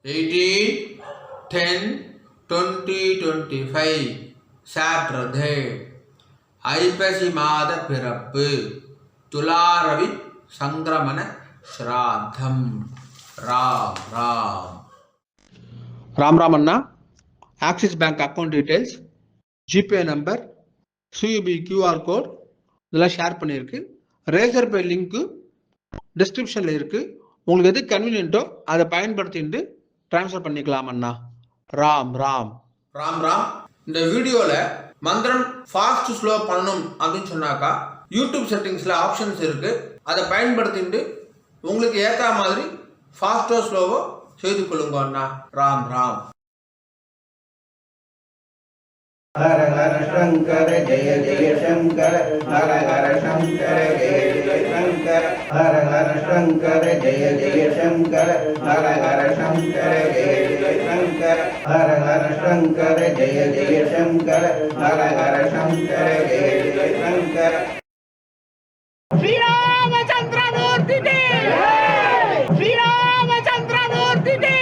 18-10-2025 Saturday ஐப்பசி மாத பிறப்பு துலாரவி சங்கிரமண ஸ்ராத்தம். ராம் ராம் ராம் ராம் அண்ணா. Axis bank account details, GPay number, CUB QR code இதெல்லாம் ஷேர் பண்ணியிருக்கு. ரேசர் பே லிங்க்கு டிஸ்கிரிப்ஷனில் இருக்குது. உங்களுக்கு எது கன்வீனியன்ட்டோ அதை பயன்படுத்திட்டு ட்ரான்ஸ்ஃபர் பண்ணிக்கலாம் அண்ணா. ராம் ராம் ராம் ராம். இந்த வீடியோவில் மந்திரம் ஃபாஸ்ட் ஸ்லோ பண்ணணும் அப்படின்னு சொன்னாக்கா யூடியூப் செட்டிங்ஸில் ஆப்ஷன்ஸ் இருக்குது. அதை பயன்படுத்திட்டு உங்களுக்கு ஏற்ற மாதிரி ஃபாஸ்ட்டோ ஸ்லோவோ செய்து கொள்ளுங்க அண்ணா. ராம் ராம். हर हर शंकर जय जय शंकर, हर हर शंकर जय जय शंकर, हर हर शंकर जय जय शंकर, हर हर शंकर जय जय शंकर, हर हर शंकर जय जय शंकर, हर हर शंकर जय जय शंकर. श्री रामचंद्र मूर्ति के श्री रामचंद्र मूर्ति के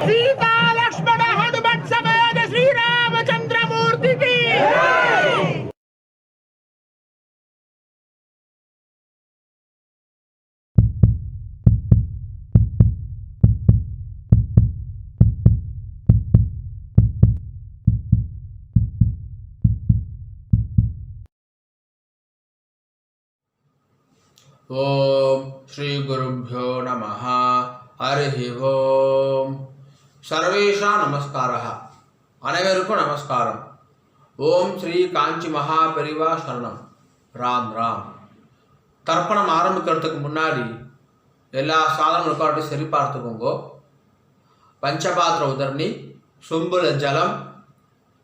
सीता लक्ष्मण हनुमत समेत श्री रामचंद्र मूर्ति की. ஓம் ஸ்ரீ குருப்யோ நமஹ. ஹரி ஓம். சர்வேஷா நமஸ்காரः. அனைவருக்கும் நமஸ்காரம். ஓம் ஸ்ரீ காஞ்சி மகா பெரிவா சரணம். ராம் ராம். தர்ப்பணம் ஆரம்பிக்கிறதுக்கு முன்னாடி எல்லா சாதனம் ரெக்கார்டு சரி பார்த்துக்கோங்க. பஞ்சபாத்திர உதரணி, சொம்புல ஜலம்,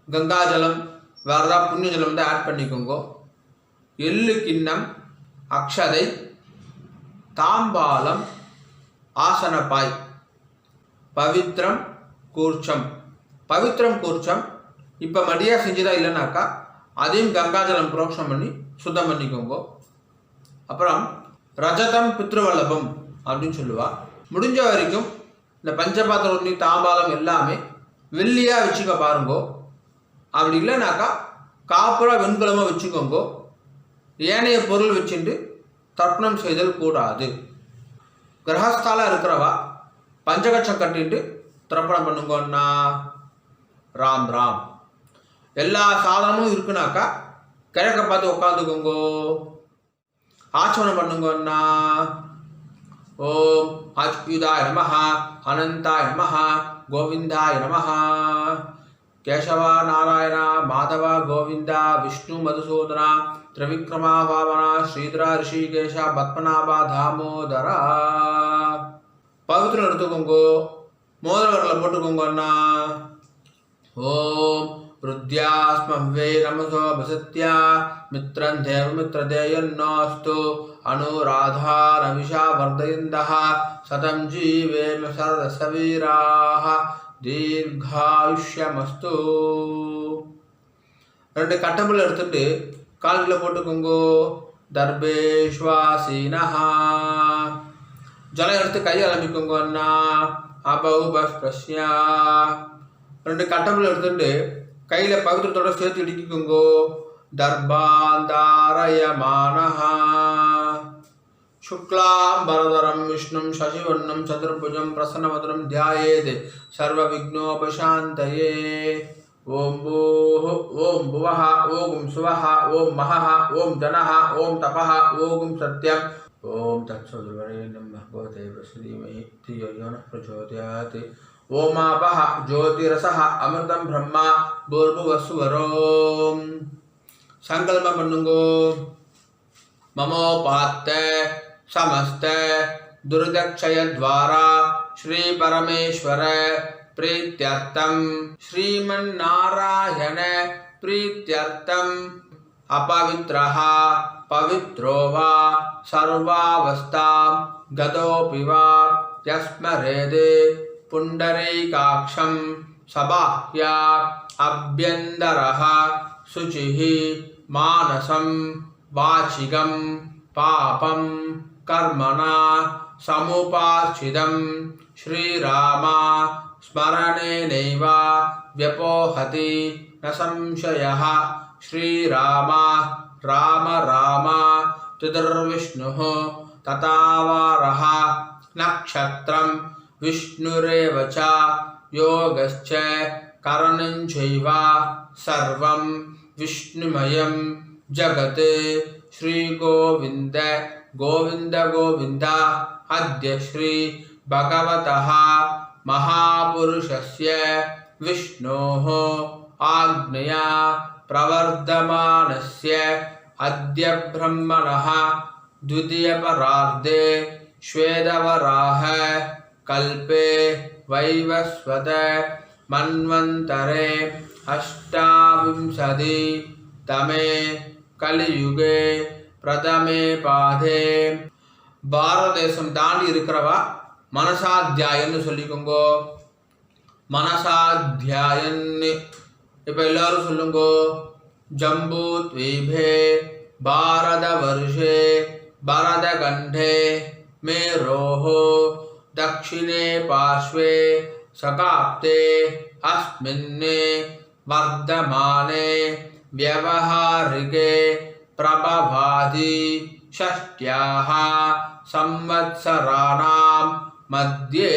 கங்கா ஜலம், வேறு ஏதாவது புண்ணிய ஜலம் வந்து ஆட் பண்ணிக்கோங்க. எள்ளு கிண்ணம், அக்ஷதை, தாம்பாலம், ஆசனப்பாய், பவித்ரம் கூர்ச்சம். பவித்ரம் கூர்ச்சம் இப்போ மடியாக செஞ்சுதா இல்லைனாக்கா அதையும் கங்காஜலம் புரோக்ஷம் பண்ணி சுத்தம் பண்ணிக்கோங்க. அப்புறம் ரஜதம் பித்ருவல்லபம் அப்படின்னு சொல்லுவா. முடிஞ்ச வரைக்கும் இந்த பஞ்சபாத்திரம், தாம்பாலம் எல்லாமே வெள்ளியாக வச்சுக்க பாருங்கோ. அப்படி இல்லைனாக்கா காப்புரா வெண்கலமாக வச்சுக்கோங்க. ஏனைய பொருள் வச்சுட்டு தர்ப்பணம் செய்தல் கூடாது. கிரகஸ்தால இருக்கிறவா பஞ்சகட்சம் கட்டிட்டு தர்ப்பணம் பண்ணுங்கன்னா. ராம் ராம். எல்லா சாதனமும் இருக்குனாக்கா கிழக்க பார்த்து உட்காந்துக்கோங்கோ. ஆச்சமனம் பண்ணுங்கன்னா. ஓம் அச்சுதாய நமஹ, அனந்தாய நமஹ, கோவிந்தாய நமஹ. கேசவா நாராயணா மாதவா கோவிந்தா விஷ்ணு மதுசூதனா திரிவிக்ரமா பாவனா ஸ்ரீதரா ரிஷிகேஷா பத்மநாபா தாமோதரா. பவித்திரம் எடுத்துக்கோங்கோ. மோதிர வரல போட்டுக்கோங்கண்ணா. ஓம் ருத்யாஸ்மவ்வே நமசோ வசத்யா மித்ரன் தேவ மித்ரதேயன்னோஸ்து அனுராதா ரவிஷா வர்தயந்தः சதம் ஜீவேம சரதசவீராः தீர்காயுஷ்யமஸ்து. ரெண்டு கட்டபில் எடுத்துட்டு கால்களை போட்டுக்கோங்கோ. தர்பேஷ்வாசீனஹா. ஜலம் எடுத்து கையை அலம்பிக்கோங்க அண்ணா. அபௌபஸ்பிரஸ்யா. ரெண்டு கட்டபில் எடுத்துட்டு கையில் பவித்திரத்தோட சேர்த்து இடிக்கோங்கோ. தர்பாந்தாரயமானஹா. शुक्लांबरधरं विष्णुं शशिवर्णं चतुर्भुजं प्रसन्नवदनं ध्यायेत् सर्वविघ्नोपशान्तये. ओम भूः ओम भुवः ओम सुवः ओम महः ओम जनः ओम तपः ओम सत्यम्. ओम तत्सवितुर्वरेण्यं भर्गो देवस्य धीमहि धियो यो नः प्रचोदयात्. ओमापः ज्योतिरसः अमृतं ब्रह्म भूर्भुवस्सुवरोम्. संकल्प பண்ணுங்கோ. ममोपात्त समस्त दुर्दक्षय द्वारा श्री परमेश्वर प्रीत्यर्थम श्रीमन्नारायण प्रीत्यर्थम अपवित्रः पवित्रो वा सर्वावस्थां गतोऽपि वा यस्मरेद् पुण्डरीकाक्षं सबाह्या अभ्यन्तरः शुचिः मानसं वाचिकं पापं कर्मणा समुपाश्चितं श्रीरामा स्मरणेनैव व्यपोहति न संशयः श्रीरामा राम राम तुदुर्विष्णुः तथावारः नक्षत्रं विष्णुरेव च योगश्च करणञ्चैव सर्वं विष्णुमयं जगत् श्रीगोविन्द गोविन्द गोविन्द अद्य श्री भगवतः महापुरुषस्य विष्णोः आज्ञया प्रवर्धमानस्य अद्य ब्रह्मणः द्वितीयपरार्धे श्वेतवराह कल्पे वैवस्वत मन्वन्तरे अष्टाविंशतितमे कलियुगे प्रथमे पादे பாரத தேசம் தாண்டி இருக்கிறவா மனசாத்தியாயன்னு சொல்லிக்கோங்கோ. மனசாத்தியாயன்னு இப்போ எல்லாரும் சொல்லுங்கோ. ஜம்பூ த்வீபே பாரத வருஷே பரத கண்டே மேரோஹோ தக்ஷிணே பார்ஷ்வே சகாப்தே அஸ்மின்னே வர்தமானே व्यवहारिके प्रभवादि षष्ट्याः संवत्सराणां मध्ये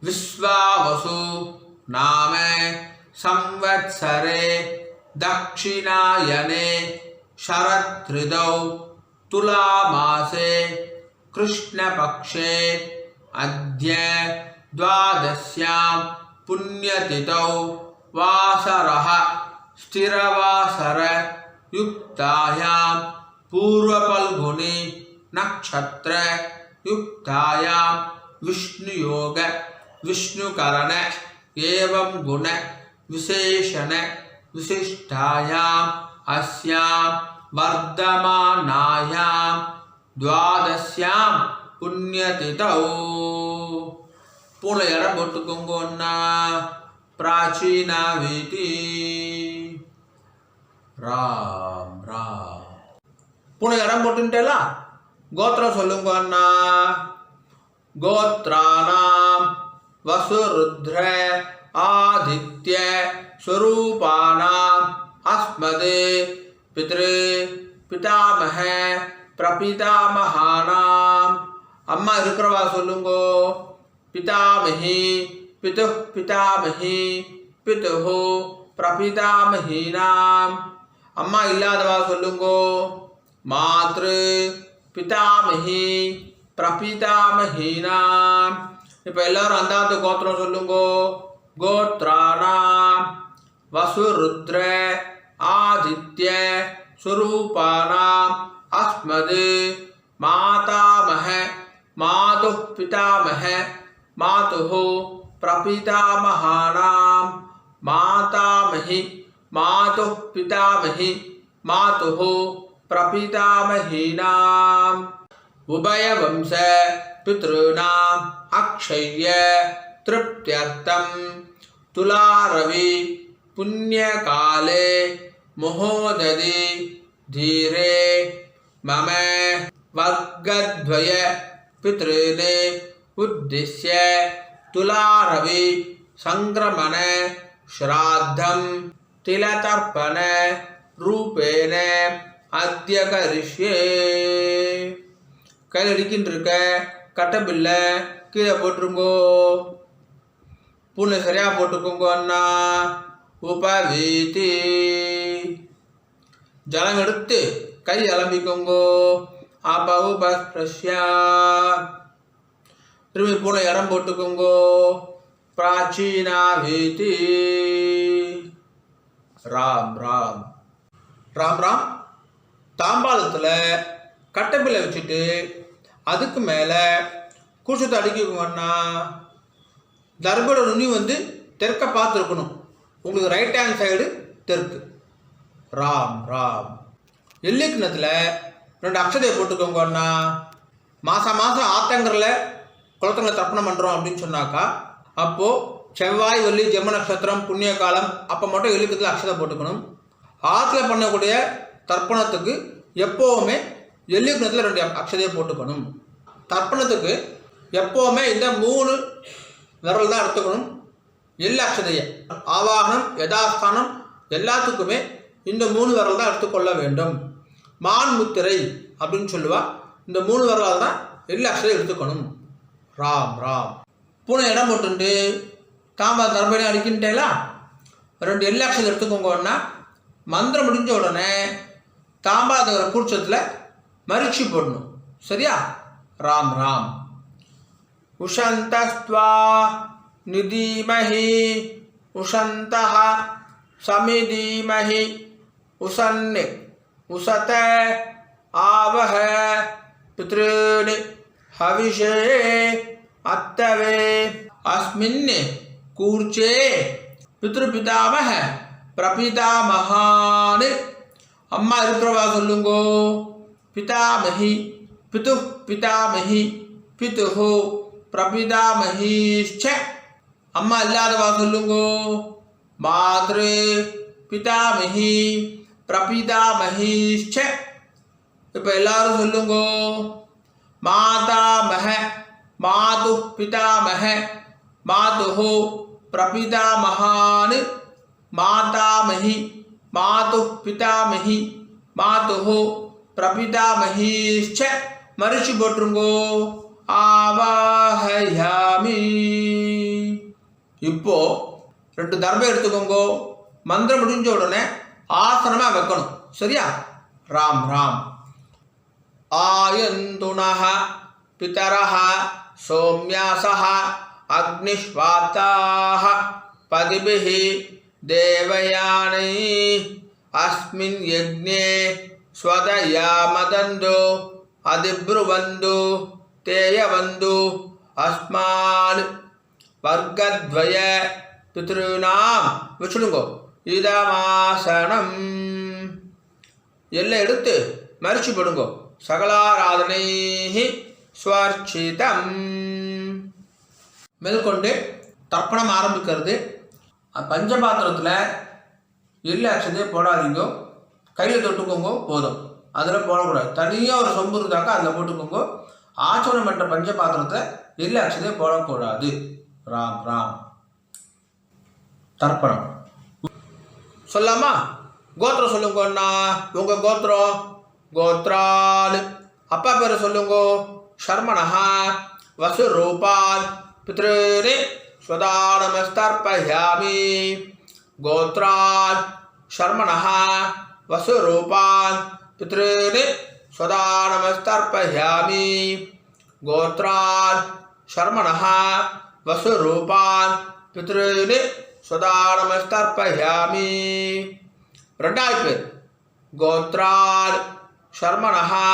विश्वावसु नाम संवत्सरे दक्षिणायने शरदृतौ तुलामासे कृष्णपक्षे अद्य द्वादश्यां पुण्यतिथौ वासरः स्थिरवासर युक्तायां पूर्वफल्गुनी नक्षत्र युक्तायां विष्णुयोग विष्णुकरण एवं गुण विशेषण विशिष्टायाम् अस्यां वर्धमानायां द्वादश्यां पुण्यतिथौ पूर्ण इடம் போட்டுக்கோங்கன்னா प्राचीना वीति राम राम पूर्ण इடம் போட்டுட்டேல கோத்திரம் சொல்லுங்க அண்ணா गोत्राणां वसुरुद्र आदित्य स्वरूपाणाम् अस्मदे पितृ पितामह प्रपितामहानाम् अम्मा இருக்கிறவா சொல்லுங்கோ पितामही पितुः पितामही पितुः प्रपितामहीनाम् अम्मा इल्लादवा சொல்லுங்கோ मातृ पितामही प्रपितामहीनाम् இப்போ எல்லாரும் அந்தாத்து கோத்திரம் சொல்லுங்கோ கோத்ராணாம் வசுருத்ர ஆதித்ய ஸ்வரூபானாம் அஸ்மது மாதாமஹ மாதுः பிதாமஹ மாதுः பிரபிதாமஹானாம் மாதாமஹி மாதுः பிதாமஹி மாதுः प्रपितामहीनाम् उभयवंश पितॄणाम् अक्षय्य तृप्त्यर्थं तुलारवि पुण्यकाले महोदधि धीरे मम वर्गद्वय पितॄन् उद्दिश्य तुलारवि संक्रमण श्राद्धं तिलतर्पण रूपेण अद्य करिष्ये கையில் அடிக்கின்றிருக்க கட்டபில்லை கீழே போட்டுருங்கோ பூனை சரியாக போட்டுக்கோங்க அண்ணா உபவீதி ஜலம் எடுத்து கை அலம்பிக்கோங்கோ அப்ப உபஸ்பிரஷ்யா திரும்பி பூனை இடம் போட்டுக்கோங்கோ பிராச்சீனா வீதி ராம் ராம் ராம் ராம் தாம்பாளத்தில் கட்டப்பில்லை வச்சுட்டு அதுக்கு மேலே கூச்சத்தை அடிக்கணும்னா தர்போட நுனி வந்து தெற்க பார்த்துருக்கணும். உங்களுக்கு ரைட் ஹேண்ட் சைடு தெற்கு. ராம் ராம் எல்லை கிணத்துல 2 அக்ஷதையை போட்டுக்கோங்கன்னா மாதம் மாதம் ஆத்தங்கரில் குளத்தங்களை தர்ப்பணம் பண்ணுறோம் அப்படின்னு சொன்னாக்கா அப்போது செவ்வாய் வெள்ளி ஜென்ம நட்சத்திரம் புண்ணிய காலம் அப்போ மட்டும் எல்லுக்கத்தில் அக்ஷதை போட்டுக்கணும். ஆற்றுல பண்ணக்கூடிய தர்ப்பணத்துக்கு எப்போவுமே எல்லை கிணத்துல 2 அக்ஷதையை போட்டுக்கணும். தர்ப்பணத்துக்கு எப்போவுமே இந்த 3 விரல் தான் எடுத்துக்கணும். எல்ல அக்ஷதையை ஆவாகனம் யதாஸ்தானம் எல்லாத்துக்குமே இந்த 3 விரல் தான் எடுத்துக்கொள்ள வேண்டும். மான் முத்திரை அப்படின்னு சொல்லுவா. இந்த 3 விரலால் தான் எல்ல அக்ஷதை எடுத்துக்கணும். ராம் ராம். பூனை இடம் போட்டுண்டு தாம்பா தர்பணி அடிக்கின்றேலா 2 எல்ல அக்ஷதை எடுத்துக்கோங்கன்னா மந்திரம் முடிஞ்ச உடனே தாம்பாதகர கூர்ச்சத்தில் மரிச்சி போடணும். சரியா? ராம் ராம். உஷந்தஸ்த்வா நிதீமஹி உஷந்தஹ சமிதீமஹி உசன்னி உசத ஆவஹ பித்ருணி ஹவிஷே அத்தவே அஸ்மின் கூர்ச்சே பித்ருபிதாமஹ பிரபிதாமஹான். அம்மா இருக்கிறவா சொல்லுங்கோ. பிதாமஹி பிது பிதாமஹி பிதுஹு பிரபிதாமஹீஷ்ச. அம்மா இல்லாதவா சொல்லுங்கோ. மாத்ரு பிதாமஹி பிரபிதாமஹீஷ்ச. இப்போ எல்லாரும் சொல்லுங்கோ. மாதாமஹ மாது பிதாமஹ மாதுஹு பிரபிதாமஹான். மாதாமஹி மாது பிதாமஹி மாதுஹு பிரபிதாமஹீஷ்ச. மரிச்சு போட்டுருங்கோ. ஆவாஹயாமி. இப்போ 2 தர்பை எடுத்துக்கோங்கோ. மந்திரம் முடிஞ்ச உடனே ஆசனமா வைக்கணும். சரியா? ராம் ராம். ஆயந்துனஹ பிதரஹ சோம்யாசஹ அக்னிஷ்வாத்தாஹ பதிபிஹி தேவயானை அஸ்மின் யஜ்ஞே ஸ்வதயாமதந்து அதிப்ருவந்து தேயவந்து அஸ்மான் வர்க்கத்வய பித்ருநாம். வச்சுடுங்கோ. இதமாசனம். எல்லாம் எடுத்து மரிச்சு போடுங்கோ. சகலாராதனை ஸ்வர்ச்சிதம். மேற்கொண்டு தர்ப்பணம் ஆரம்பிக்கிறது. பஞ்சபாத்திரத்தில் எள்ளு அக்ஷதையை போடாதீங்க. கையில் தொட்டுக்கோங்க போதும். அதில் போடக்கூடாது. தனியாக ஒரு சொம்பு இருந்தாக்கா அதில் போட்டுக்கோங்க. ஆச்சரணம் பண்ணுற பஞ்சபாத்திரத்தில் எள்ளு அக்ஷதையை போடக்கூடாது. ராம் ராம். தர்ப்பணம் சொல்லாமா? கோத்திரம் சொல்லுங்கண்ணா. உங்கள் கோத்திரம் கோத்ரால். அப்பா பேரை சொல்லுங்க. ஷர்மணஹா வசுரூபால் பித்ருனி ஸ்வதானமஸ்தர்ப்பயாமி. கோத்ரால் ஷர்மணஹா வசுரூபால் பித்ருனி ஸ்வதானமஸ்தர்ப்பயாமி. கோத்ரால் ஷர்மணஹா வசுரூபால் பித்ருனி ஸ்வதானமஸ்தர்ப்பயாமி. 2வது பேர் கோத்ரால் ஷர்மணஹா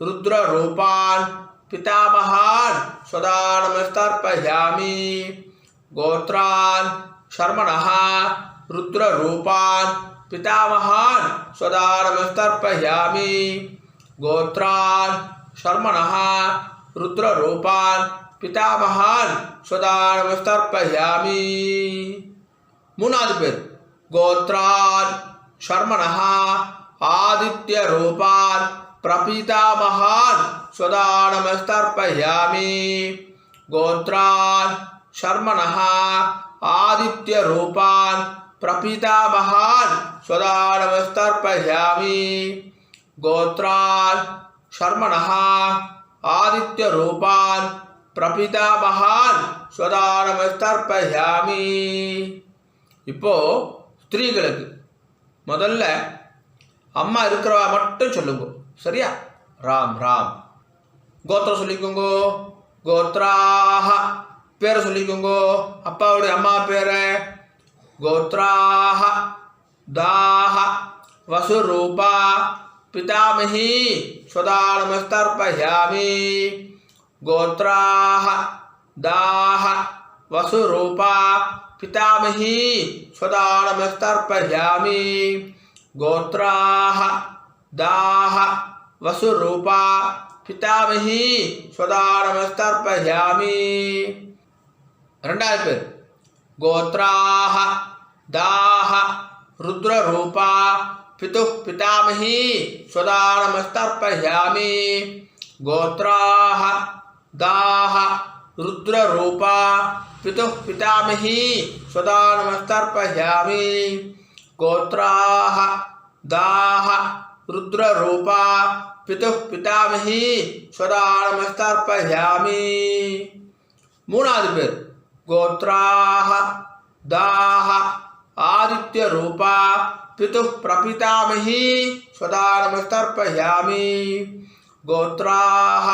ருத்ரரூபான் பிதாமகான் ஸ்வதானமஸ்தர்ப்பயாமி. கோத்ரான் ஷர்மணஹா ருத்ரரூபான் பிதாமகான் ஸ்வதானமஸ்தர்ப்பயாமி. கோத்ரான் ஷர்மணஹா ருத்ரரூபான் பிதாமகான் ஸ்வதானமஸ்தர்ப்பயாமி. 3வது பேர் கோத்ரான் ஷர்மணஹா ஆதித்ய ரூபான் பிரபிதாமகான் ஸ்வதானமஸ்தர்ப்பயாமி. கோத்ரான் ஷர்மணஹா ஆதித்ய ரூபான் பிரபிதாமகான் ஸ்வதானமஸ்தர்ப்பயாமி. கோத்ரான் ஷர்மணஹா ஆதித்ய ரூபான் பிரபிதாமகான் ஸ்வதானமஸ்தர்ப்பயாமி. இப்போ ஸ்திரீகளுக்கு முதல்ல அம்மா இருக்கிறவா மட்டும் சொல்லுங்க. சரியா? ராம் ராம். கோத்திரம் சொல்லிக்கோங்க. கோத்ராஹ பேரை சொல்லிக்கோங்க. அப்பாவுடைய அம்மா பேரை. கோத்ராஹ தாஹ வசுரூபா பிதாமஹி ஸ்வதானமஸ்தர்ப்பயாமி. கோத்ராஹ தாஹ வசுரூபா பிதாமஹி ஸ்வதானமஸ்தர்ப்பயாமி. கோத்ராஹ தாஹ வசுரூபா பிதாமஹி ஸ்வதானமஸ்தர்ப்பயாமி. 2வது பேர் கோத்ராஹ தாஹ ருத்ரரூபா பிதுः பிதாமஹி ஸ்வதானமஸ்தர்ப்பயாமி. गोत्राः दाः रुद्ररूपा पितुः पितामही स्वदा नमस्तर्पयामि गोत्राः दाः रुद्ररूपा पितुः पितामही स्वदा नमस्तर्पयामि மூணாவது பேர் गोत्राः दाः आदित्यरूपा पितुः प्रपितामही स्वदा नमस्तर्पयामि गोत्राः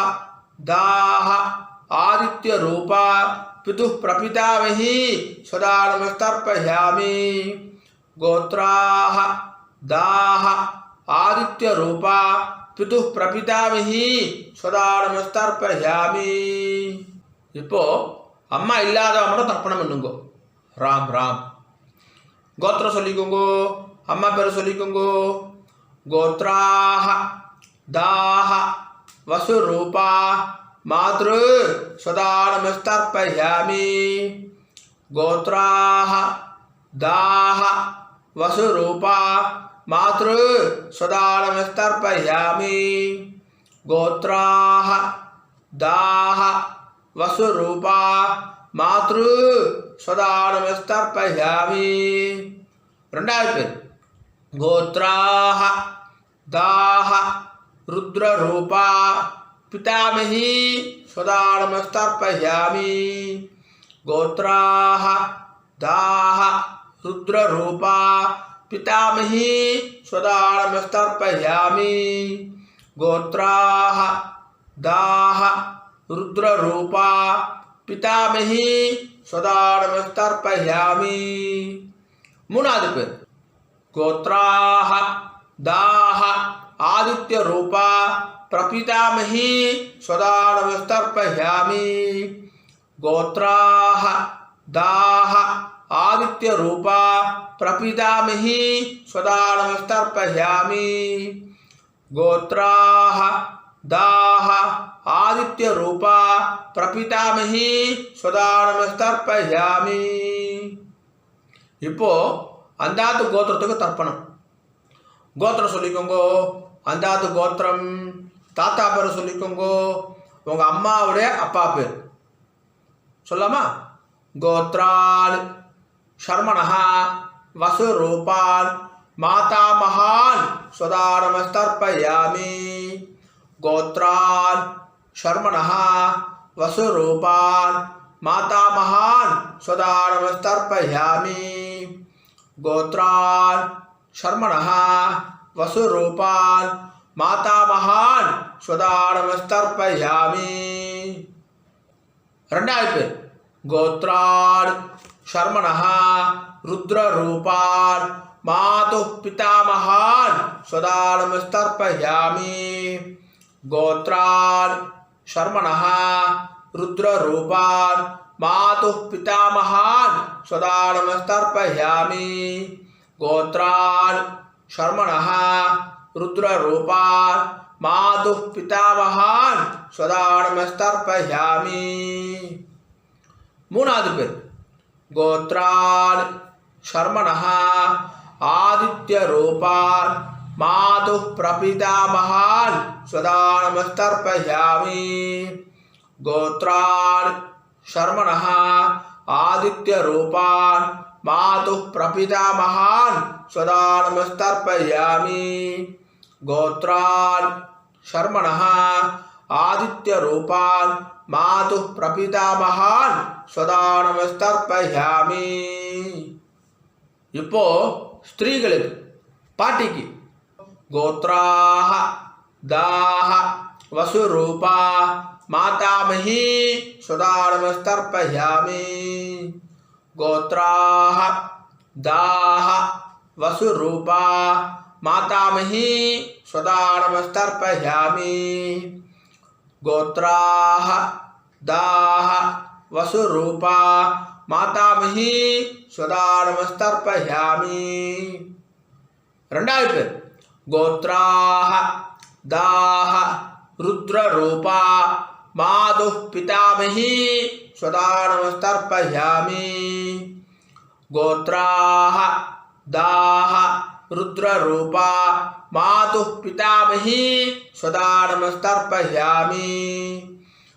दाः आदित्यरूपा पितुः प्रपितामही स्वदा नमस्तर्पयामि गोत्राः दाः आदित्यरूपा पितुः प्रपितामही स्वदा नमस्तर्पयामि இப்போ அம்மா இல்லாதவங்க மட்டும் தர்ப்பணம் பண்ணுங்கோ ராம் ராம் கோத்திரம் சொல்லிக்கோங்கோ அம்மா பேர் சொல்லிக்கோங்கோ கோத்ராஹ தாஹ வசுரூபா மாத்ரு சதா நமஸ்தர்ப்பயாமி கோத்ராஹ தாஹ வசுரூபா மாத்ரு சதா நமஸ்தர்ப்பயாமி கோத்ராஹ தாஹ वसुरूपा मातृ सदा नमस्तर्पयामि ரெண்டாவது பேர் गोत्राः दाः रुद्ररूपा पितामही सदा नमस्तर्पयामि गोत्राः दाः रुद्ररूपा पितामही सदा नमस्तर्पयामि गोत्राः दाः रुद्ररूपा पितामही सदा नमस्तर्पयामि மூணாவது பேர் गोत्राः दाः आदित्यरूपा प्रपितामही सदा नमस्तर्पयामि गोत्राः दाः आदित्यरूपा प्रपितामही सदा नमस्तर्पयामि गोत्राः दाः आदित्यरूपा प्रपितामही सदा नमस्तर्पयामि இப்போ அந்தாத்து கோத்திரத்துக்கு தர்ப்பணம் கோத்திரம் சொல்லிக்கோங்கோ அந்தாத்து கோத்திரம் தாத்தா பேர் சொல்லிக்கோங்கோ உங்க அம்மாவுடைய அப்பா பேர் சொல்லாமா கோத்ரால் शर्मणः वसुरूपान् मातामहान् सदा नमस्तर्पयामि गोत्रान् शर्मणः वसुरूपान् मातामहान् सदा नमस्तर्पयामि गोत्रान् शर्मणः वसुरूपान् मातामहान् सदा नमस्तर्पयामि ரெண்டாவது பேர் गोत्रान् शर्मणः रुद्ररूपान् मातुः पितामहान् सदा नमस्तर्पयामि गोत्रान् शर्मणः रुद्ररूपान् मातुः पितामहान् सदा नमस्तर्पयामि गोत्रान् शर्मणः रुद्ररूपान् मातुः पितामहान् सदा नमस्तर्पयामि மூணாவது பேர் गोत्रान् शर्मणः आदित्यरूपान् मातुः प्रपितामहान् सदा नमस्तर्पयामि गोत्रान् शर्मणः आदित्यरूपान् मातुः प्रपितामहान् सदा नमस्तर्पयामि गोत्रान् शर्मणः आदित्यरूपान् मातुः प्रपितामहान् सदा नमस्तर्पयामि இப்போ ஸ்திரீகளுக்கு பாட்டிக்கு गोत्राः दाः वसुरूपा मातामही सदा नमस्तर्पयामि गोत्राः दाः वसुरूपा मातामही सदा नमस्तर्पयामि गोत्राः दाः वसुरूपा मातामही सदा नमस्तर्पयामि ரெண்டாவது பேர் गोत्राः दाः रुद्ररूपा मातुः पितामही सदा नमस्तर्पयामि गोत्राः दाः रुद्ररूपा मातुः पितामही सदा नमस्तर्पयामि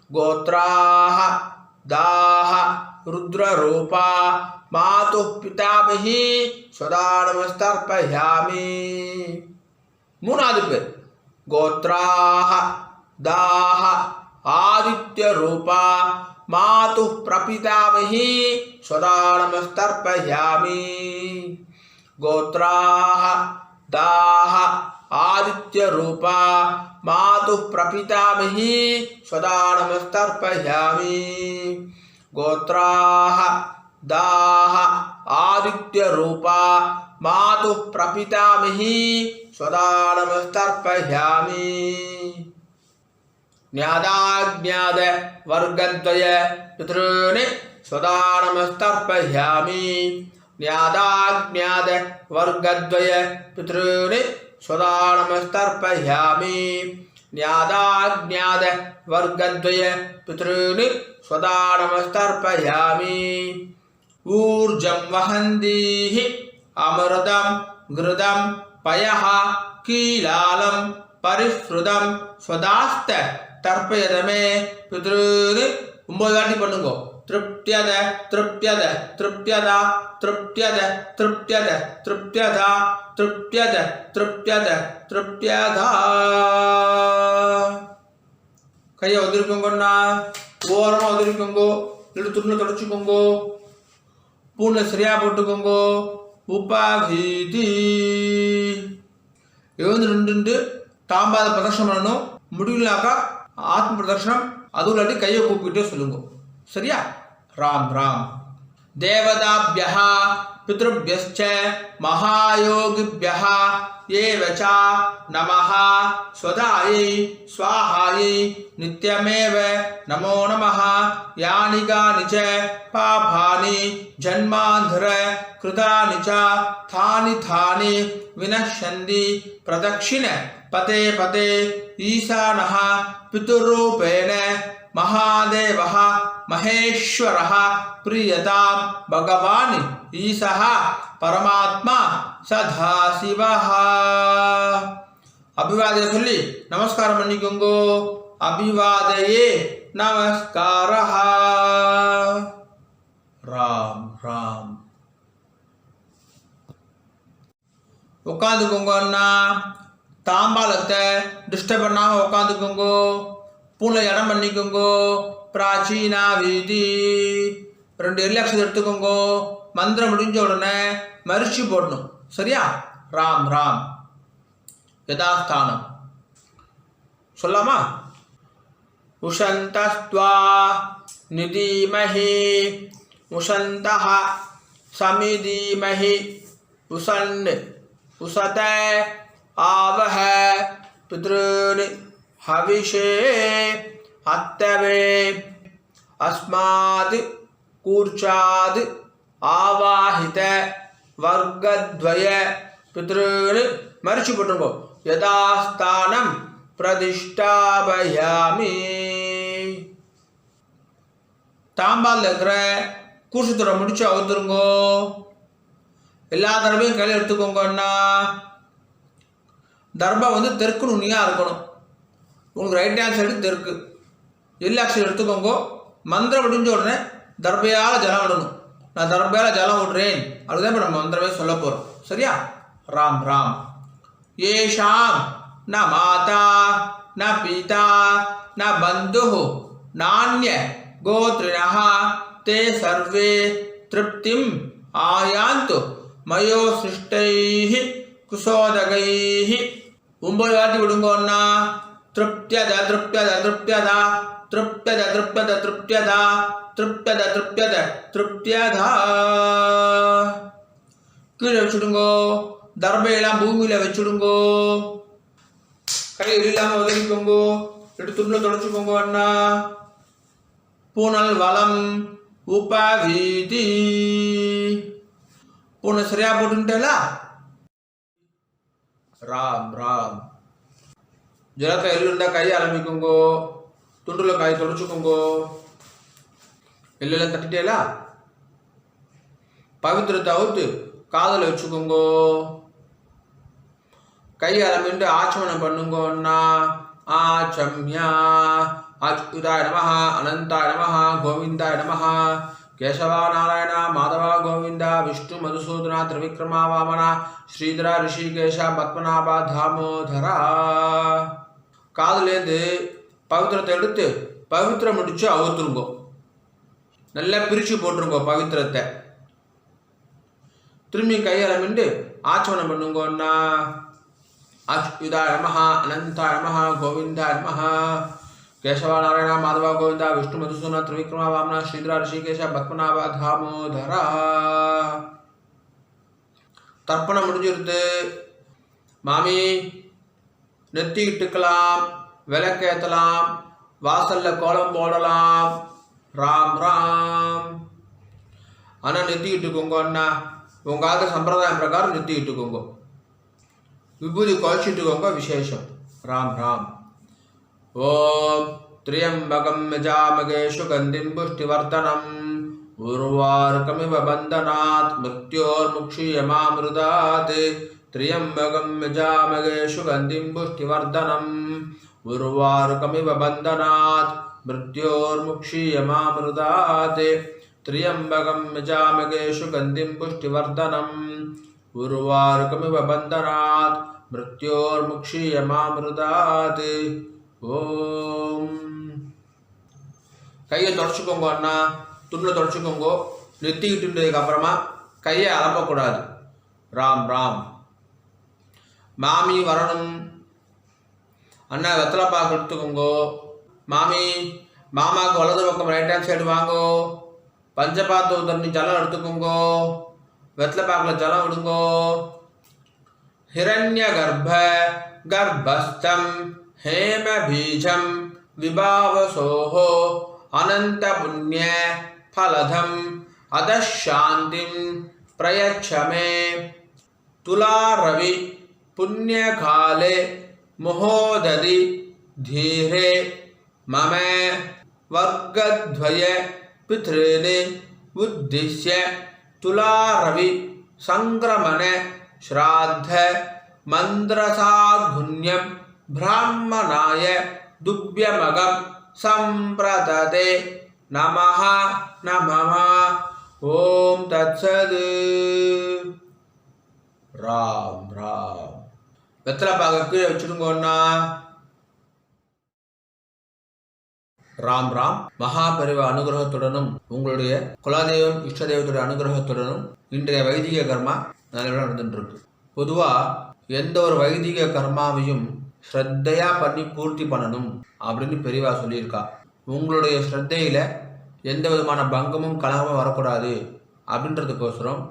गोत्राः दाः रुद्ररूपा मातुः पितामही सदा नमस्तर्पयामि மூணாவது பேர் गोत्राः दाः आदित्यरूपा मातुः प्रपितामही सदा नमस्तर्पयामि गोत्राः दाः आदित्यरूपा मातुः प्रपितामही सदा नमस्तर्पयामि गोत्राः दाः आदित्यरूपा मातुः प्रपितामही सदा नमस्तर्पयामि न्यादाज्ञाद वर्गद्वय पितॄन् सदा नमस्तर्पयामि न्यादाज्ञाद वर्गद्वय पितॄन् सदा नमस्तर्पयामि न्यादाज्ञाद वर्गद्वय पितॄन् सदा नमस्तर्पयामि ऊर्जं वहन्तीः अमृतं घृतं पयः कीलालं परिश्रुतं स्वदास्त तर्पयदमे पितॄन् 9 வாட்டி பண்ணுங்க तृप्त्यद तृप्त्यद तृप्त्यदा तृप्त्यद तृप्त्यद तृप्त्यदा तृप्त्यद तृप्त्यद तृप्त्यदा கையை ஒதுக்குங்கண்ணா ஓரமா ஒதுக்குங்க இல்ல துண்ணு தொடச்சுக்கோங்க பூனை சரியா போட்டுக்கோங்க உபாகீதி எழுந்து தாம்பாத பிரதர்ஷனம் பண்ணணும் முடியலனாக்கா ஆத்ம பிரதர்ஷனம் அதுவும் இல்லாட்டி கையை கூப்பிட்டு சொல்லுங்க சரியா ராம் ராம் தேவதாभ्यः पितृभ्यश्च महायोगिभ्यः एव च नमः स्वदायै स्वाहायै नित्यमेव नमो नमः यानि कानि च पापानि जन्मान्धर कृतानि च थानि थानि विनश्यन्ति प्रदक्षिण पते पते ईशानः पितृरूपेण महादेवः महेश्वरः प्रियतां भगवान् ईशः परमात्मा सदाशिवः अभिवादय சொல்லி நமஸ்காரம் பண்ணிக்கோங்க अभिवादये नमस्कारः ராம் ராம் உட்காந்துக்கோங்க அண்ணா தாம்பாலத்தை டிஸ்டர்ப் பண்ணாம உட்காந்துக்கோங்க பூனை இடம் பண்ணிக்கோங்க பிராச்சீனா வீதி 2 ரிலாக்ஸ் எடுத்துக்கோங்க மந்திரம் முடிஞ்ச உடனே மரிச்சி போடணும் சரியா ராம் ராம் யதாஸ்தானம் சொல்லாமா உஷந்தஸ்த்வா நிதீமஹி உஷந்தஹ சமிதீமஹி உஷன் உஷத आवह पितॄन् हविषे हत्तवे अस्मात् कूर्चाद् आवाहित वर्गद्वय पितॄन् मरिச்சு போட்டுருங்க யதாஸ்தானம் பிரதிஷ்டாபயாமி தாம்பால் இருக்கிற கூர்ச்சத்தோட முடிச்சு அவுத்துருங்க எல்லா தடவையும் கையில் எடுத்துக்கோங்கன்னா தர்பா வந்து தெற்கு நுனியாக இருக்கணும் உங்களுக்கு ரைட் ஹேண்ட் சைடு தெற்கு எல்லாக்ஷன் எடுத்துக்கோங்க மந்திரம் முடிஞ்ச உடனே தர்பையால் ஜலம் விடணும் நான் தர்பையால் ஜலம் விடுறேன் அப்படிதான் இப்போ நம்ம மந்திரமே சொல்ல போகிறோம் சரியா ராம் ராம் ஏஷாம் ந மாதா ந பிதா ந பந்து நானிய கோத்ரிணः ते सर्वे तृप्तिम् आयान्तु मयो सृष्टैः कुशोदगैः 9 வாட்டி விடுங்க அண்ணா तृप्त्यद तृप्त्यद तृप्त्यद तृप्त्यद तृप्त्यद तृप्त्यद तृप्त्यद तृप्त्यद तृप्त्यद கீழே வச்சுடுங்கோ தர்பையெல்லாம் பூமியில் வச்சுடுங்கோ கையில் இல்லாமல் உதவிக்கோங்கோ எடுத்துள்ள தொடச்சுக்கோங்க அண்ணா பூனல் வளம் உபவீதி பூனை சரியா போட்டுட்டேலா ராம் ராம் ஜலத்தை எள்ளுண்டா கை ஆரம்பிக்குங்கோ துண்டுல காய் தொடச்சுக்கோங்கோ எள்ளெல்லாம் தட்டிட்டேலா பவித்திரத்தை அவுத்து காதல வச்சுக்கோங்கோ கை அளமிட்டு ஆச்சமனம் பண்ணுங்கோன்னா ஆச்சம்யா அச்சுதாய நமஹ அனந்தாய நமஹ கோவிந்தாய நமஹ கேசவா நாராயண மாதவா கோவிந்தா விஷ்ணு மதுசூதனா திரிவிக்ரமா வாமனா ஸ்ரீதரா ரிஷிகேஷ பத்மநாபா தாமோதரா. காதுலேருந்து பவித்திரத்தை எடுத்து பவித்திரம் முடிச்சு அவுத்துருங்கோ. நல்லா பிரித்து போட்டுருங்கோ பவித்திரத்தை. திரும்பி கையளமிண்டு ஆச்சமனம் பண்ணுங்கோன்னா அச்சுதாய நமஹ அனந்தாய நமஹ கோவிந்தாய நமஹ கேசவா நாராயண மாதவா கோவிந்தா விஷ்ணு மதுசூதனா திரிவிக்ரமா வாமனா ஸ்ரீதரா ரிஷிகேஷ பத்மநாபா தாமோதரா. தர்ப்பணம் முடிஞ்சிருது. மாமி நெத்திக்கிட்டுக்கலாம், விளக்கேற்றலாம், வாசல்ல கோலம் போடலாம். ராம் ராம். ஆனால் நெத்திக்கிட்டுக்கோங்க அண்ணா, உங்காத சம்பிரதாயம் பிரகாரம் நெத்திக்கிட்டுக்கோங்க. விபூதி குழச்சிட்டுக்கோங்க, விசேஷம். ராம் ராம். ஓம் திரியம்பகம் யஜாமகே சுகந்திம் புஷ்டிவர்தனம் உர்வாருகமிவ பந்தனாத் மிருத்யோர்முக்ஷீயமாமிருதாத். திரியம்பகம் யஜாமகே சுகந்திம் புஷ்டிவர்தனம் உர்வாருகமிவ பந்தனாத் மிருத்யோர்முக்ஷீயமாமிருதாத். திரியம்பகம் யஜாமகே சுகந்திம் புஷ்டிவர்தனம் உர்வாருகமிவ பந்தனாத் மிருத்யோர்முக்ஷீயமாமிருதாத். ஓம். கையை தொடச்சிக்கோங்க அண்ணா, துணில் தொடச்சிக்கோங்க. நெத்திக்கிட்டுன்றதுக்கு அப்புறமா கையை அலம்பக்கூடாது. ராம் ராம். மாமி வரணும் அண்ணா, வெத்தலைப்பாக்கு எடுத்துக்கோங்க. மாமி மாமாவுக்கு வலது பக்கம் ரைட் ஹேண்ட் சைடு வாங்கோ. பஞ்சபாத்து தண்ணி ஜலம் எடுத்துக்கோங்க. வெத்தலைப்பாக்கில் ஜலம் விடுங்கோ. ஹிரண்ய கர்ப்ப கர்ப்பஸ்தம் हेम बीजम विभावसोहो अनंत पुण्य फलधम अदशांतिम प्रयच्छ मे. तुला रवि पुण्य काले महोदधि धीरे मम वर्गद्वय पितॄन् उद्दिश्य तुला रवि संक्रमण श्राद्ध मंत्रसागुण्यम ब्राह्मणाय दुभ्यमगम संप्रदते नमः नमः. ओम तत्सद. ராம் ராம். வெத்தலை பாக்க கீழே வச்சுடுங்கண்ணா. ராம் ராம். மகாபரிவ அனுகிரகத்துடனும் உங்களுடைய குலதெய்வம் இஷ்ட தெய்வத்துடைய அனுகிரகத்துடனும் இன்றைய வைதிக கர்மா நல்ல நடந்துட்டு இருக்கு. பொதுவாக எந்த ஒரு வைதிக கர்மாவையும் ஸ்ரத்தையா பண்ணி பூர்த்தி பண்ணணும் அப்படின்னு பெரியவா சொல்லியிருக்கா. உங்களுடைய ஸ்ரத்தையில் எந்த விதமான பங்கமும் கலகமும் வரக்கூடாது அப்படின்றதுக்கோசரம்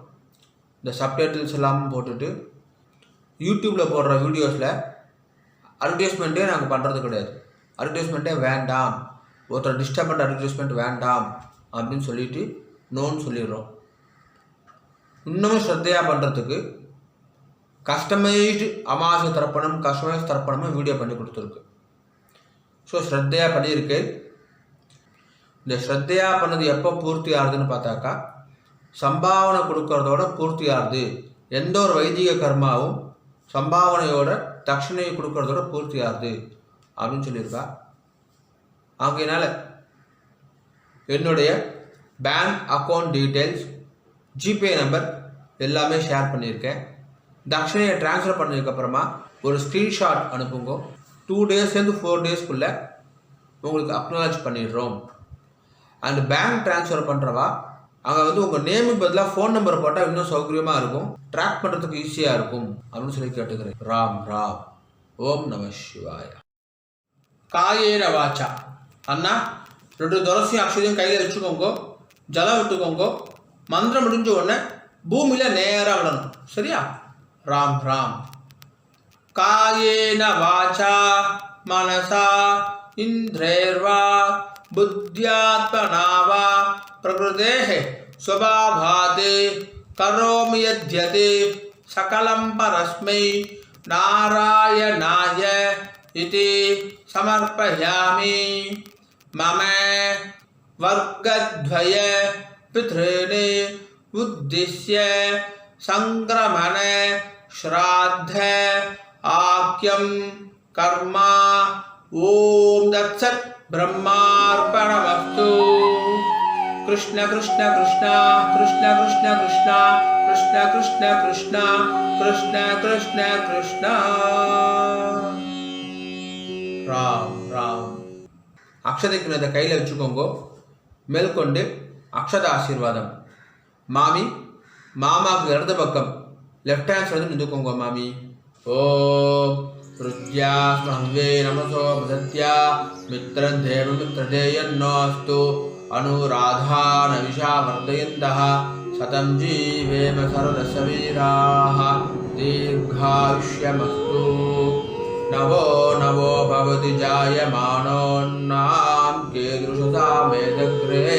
இந்த சப்டைட்டில்ஸ் எல்லாம் போட்டுட்டு யூடியூப்பில் போடுற வீடியோஸில் அட்வர்டைஸ்மெண்ட்டே நாங்கள் பண்ணுறது கிடையாது. அட்வர்டைஸ்மெண்ட்டே வேண்டாம், ஒருத்தர் டிஸ்டர்ப் பண்ணுற அட்வர்டைஸ்மெண்ட் வேண்டாம் அப்படின்னு சொல்லிட்டு நோன்னு சொல்லிடுறோம். இன்னமும் ஸ்ரத்தையாக பண்ணுறதுக்கு கஸ்டமைஸ்டு அமாவாசை தர்ப்பணம், கஸ்டமைஸ் தர்ப்பணமும் வீடியோ பண்ணி கொடுத்துருக்கு. ஸோ ஸ்ரத்தையாக பண்ணியிருக்கு. இந்த ஸ்ரத்தையாக பண்ணது எப்போ பூர்த்தி ஆகுதுன்னு பார்த்தாக்கா, சம்பாவனை கொடுக்கறதோட பூர்த்தி ஆகுது. எந்த ஒரு வைதிக கர்மாவும் சம்பாவனையோட தட்சிணையை கொடுக்கறதோட பூர்த்தி ஆகுது அப்படின்னு சொல்லியிருக்கா. ஆகையினால என்னுடைய bank account details, GPay number எல்லாமே ஷேர் பண்ணியிருக்கேன். தட்சிணையை ட்ரான்ஸ்ஃபர் பண்ணதுக்கப்புறமா ஒரு ஸ்க்ரீன்ஷாட் அனுப்புங்க. 2 டேஸ்லேருந்து 4 டேஸ்க்குள்ளே உங்களுக்கு அக்னாலஜ் பண்ணிடுறோம். அண்ட் பேங்க் ட்ரான்ஸ்ஃபர் பண்ணுறவா அங்கே உங்கள் நேமுக்கு பதிலாக ஃபோன் நம்பர் போட்டால் இன்னும் சௌகரியமாக இருக்கும், ட்ராக் பண்ணுறதுக்கு ஈஸியாக இருக்கும் அப்படின்னு சொல்லி கேட்டுக்கிறேன். ராம் ராம். ஓம் நம சிவாய. காயேன வாச்சா அண்ணா 2 துளசியும் அக்ஷதையும் கையில் வச்சுக்கோங்க. ஜலம் விட்டுக்கோங்க. மந்திரம் முடிஞ்ச உடனே பூமியில் நேராக விடணும். சரியா? ராம் ராம். காயேன வாச்சா மனசா இந்திரேர்வா புத்தியாத்மனா வா பிரகிருதேஹ ஸ்வபாவாத் கரோமி யத்யத் சகலம் பரஸ்மை நாராயணாய இதி சமர்ப்பயாமி. மம வர்க்கத்வய பித்ருன் உத்திஸ்ய சங்கிரமண ஸ்ராத்த आख्यं कर्म ओम तत्सत् ब्रह्मार्पणमस्तु। कृष्ण कृष्ण कृष्ण कृष्ण कृष्ण कृष्ण कृष्ण कृष्ण कृष्ण कृष्ण कृष्ण कृष्ण ராம் ராம். அக்ஷதைக்கு இதை கையில் வச்சுக்கோங்க. மேற்கொண்டு அக்ஷத ஆசீர்வாதம். மாமி மாமாவுக்கு இடது பக்கம் லெஃப்ட் ஹேண்ட் சைடு நின்றுக்கோங்க மாமி. ஓம் ருத்யா ஸ்மஹ்வே நமசோ மதத்யா மித்ரம் தேவ மித்ரதேயன்னோஸ்து அனுராதான விஷா வர்தயந்தः சதம் ஜீவேம சரதசவீராः தீர்காயுஷ்யமஸ்து. नवो नवो भवति जायमानोन्नां कीदृशसा मेदग्रे